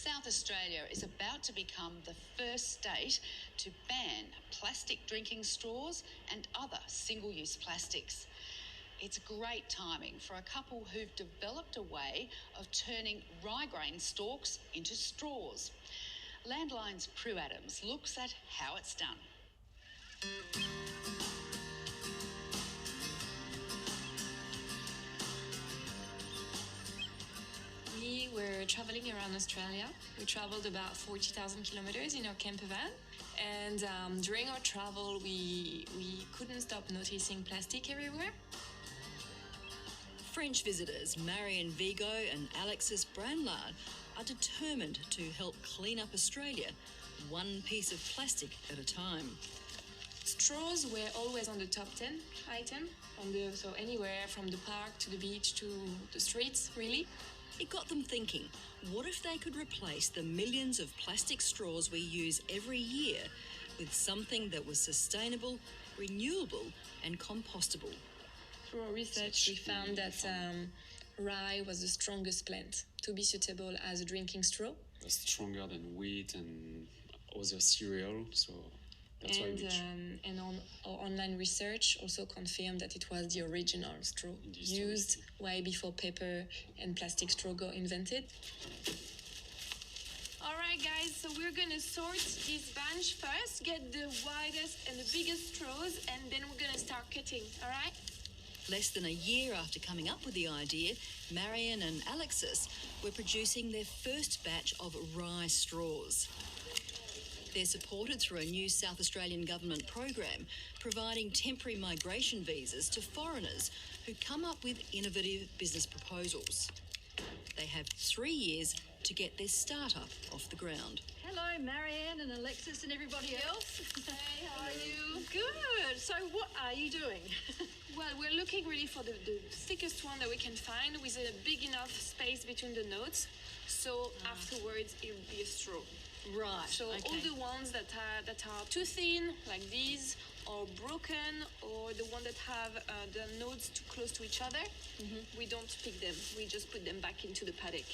South Australia is about to become the first state to ban plastic drinking straws and other single-use plastics. It's great timing for a couple who've developed a way of turning rye grain stalks into straws. Landline's Prue Adams looks at how it's done. We were travelling around Australia. We travelled about 40,000 kilometres in our camper van. And during our travel, we couldn't stop noticing plastic everywhere. French visitors Marion Vigo and Alexis Branlard are determined to help clean up Australia, one piece of plastic at a time. Straws were always on the top 10 item, so anywhere from the park to the beach to the streets, really. It got them thinking, what if they could replace the millions of plastic straws we use every year with something that was sustainable, renewable and compostable? Through our research, we found that rye was the strongest plant to be suitable as a drinking straw. It's stronger than wheat and other cereal, so that's why we and on our online research also confirmed that it was the original straw used way before paper and plastic straw got invented. All right, guys, so we're going to sort this bunch first, get the widest and the biggest straws, and then we're going to start cutting, all right? Less than a year after coming up with the idea, Marion and Alexis were producing their first batch of rye straws. They're supported through a new South Australian government program providing temporary migration visas to foreigners who come up with innovative business proposals. They have 3 years to get their startup off the ground. Hello, Marianne and Alexis and everybody else. Hey, how are you? Good. So what are you doing? Well, we're looking really for the thickest one that we can find with a big enough space between the nodes. So afterwards, it will be a straw. Right. So all the ones that are too thin, like these, or broken, or the one that have the nodes too close to each other, we don't pick them. We just put them back into the paddock.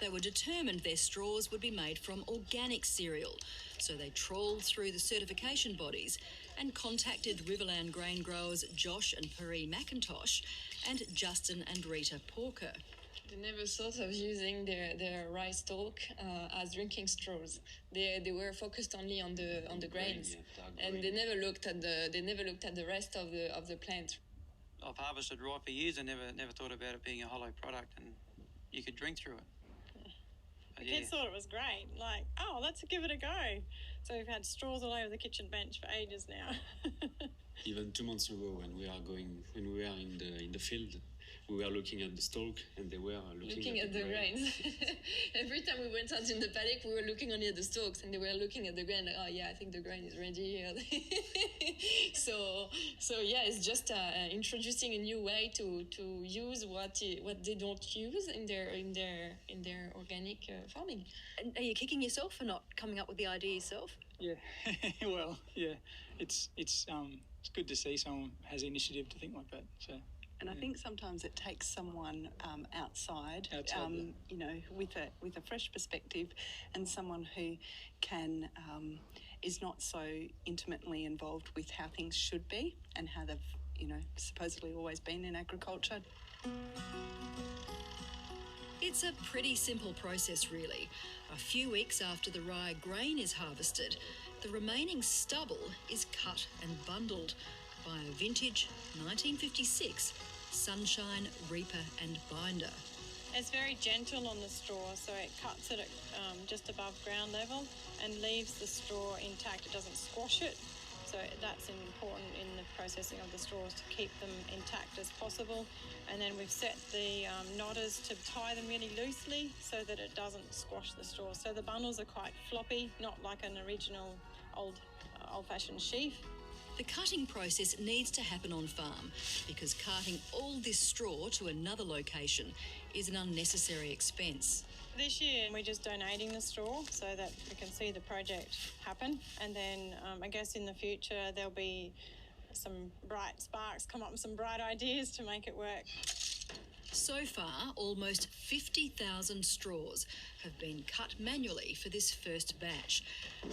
They were determined their straws would be made from organic cereal, so they trawled through the certification bodies and contacted Riverland grain growers Josh and Parie McIntosh and Justin and Rita Porker. They never thought of using their rye stalk as drinking straws. They were focused only on the grains, and they never looked at the rest of the plant. I've harvested rye for years and never thought about it being a hollow product and you could drink through it. The kids thought it was great, like, oh, let's give it a go. So we've had straws all over the kitchen bench for ages now. even 2 months ago when we were in the field, we were looking at the stalk and they were looking at the grain. grains. Every time we went out in the paddock, we were looking only at the stalks and they were looking at the grain like, oh yeah, I think the grain is ready here. so yeah, it's just introducing a new way to use what they don't use in their organic farming. And are you kicking yourself for not coming up with the idea yourself? Yeah, well, yeah, it's good to see someone has the initiative to think like that. So. And I think sometimes it takes someone outside, you know, with a fresh perspective, and someone who can is not so intimately involved with how things should be and how they've, you know, supposedly always been in agriculture. It's a pretty simple process, really. A few weeks after the rye grain is harvested, the remaining stubble is cut and bundled by a vintage 1956 Sunshine Reaper and Binder. It's very gentle on the straw, so it cuts it at just above ground level and leaves the straw intact. It doesn't squash it. So that's important in the processing of the straws, to keep them intact as possible. And then we've set the knotters to tie them really loosely so that it doesn't squash the straws. So the bundles are quite floppy, not like an original old-fashioned sheaf. The cutting process needs to happen on farm because carting all this straw to another location is an unnecessary expense. This year we're just donating the straw so that we can see the project happen, and then I guess in the future there'll be some bright sparks, come up with some bright ideas to make it work. So far, almost 50,000 straws have been cut manually for this first batch,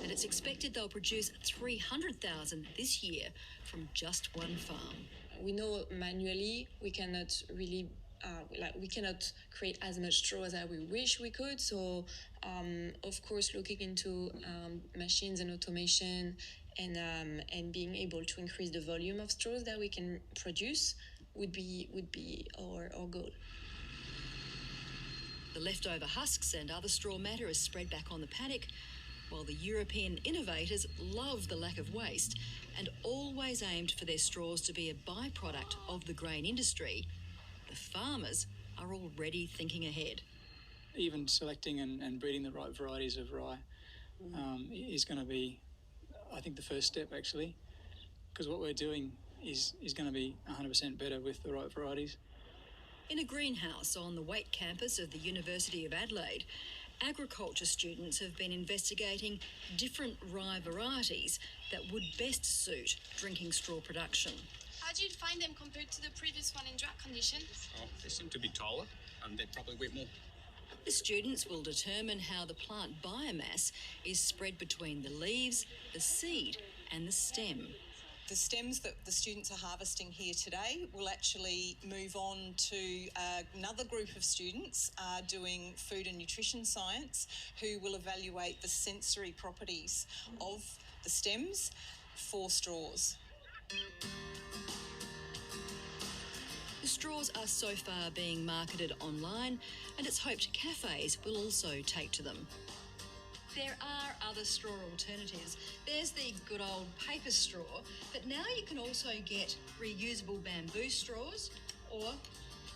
and it's expected they'll produce 300,000 this year from just one farm. We know manually we cannot really we cannot create as much straw as we wish we could. So, of course, looking into machines and automation and being able to increase the volume of straws that we can produce would be our goal. The leftover husks and other straw matter is spread back on the paddock, while the European innovators love the lack of waste and always aimed for their straws to be a byproduct of the grain industry. The farmers are already thinking ahead. Even selecting and breeding the right varieties of rye is going to be, I think, the first step, actually, because what we're doing is going to be 100% better with the right varieties. In a greenhouse on the Waite campus of the University of Adelaide, agriculture students have been investigating different rye varieties that would best suit drinking straw production. How do you find them compared to the previous one in drought conditions? Oh, they seem to be taller and they probably weigh more. The students will determine how the plant biomass is spread between the leaves, the seed and the stem. The stems that the students are harvesting here today will actually move on to another group of students doing food and nutrition science who will evaluate the sensory properties of the stems for straws. The straws are so far being marketed online, and it's hoped cafes will also take to them. There are other straw alternatives. There's the good old paper straw, but now you can also get reusable bamboo straws or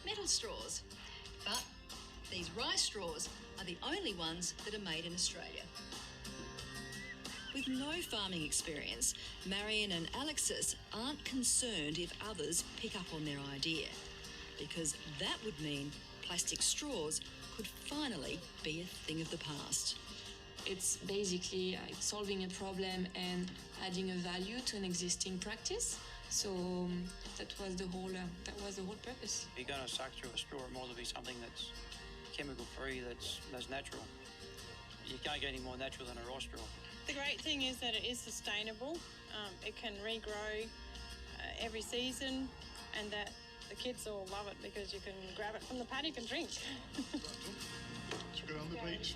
metal straws. But these rye straws are the only ones that are made in Australia. With no farming experience, Marion and Alexis aren't concerned if others pick up on their idea, because that would mean plastic straws could finally be a thing of the past. It's basically solving a problem and adding a value to an existing practice. So that was the whole purpose. You're going to suck through a straw, it more to be something that's chemical free, that's natural. You can't get any more natural than a raw straw. The great thing is that it is sustainable. It can regrow every season, and that the kids all love it because you can grab it from the paddock and drink. Should we go on the beach?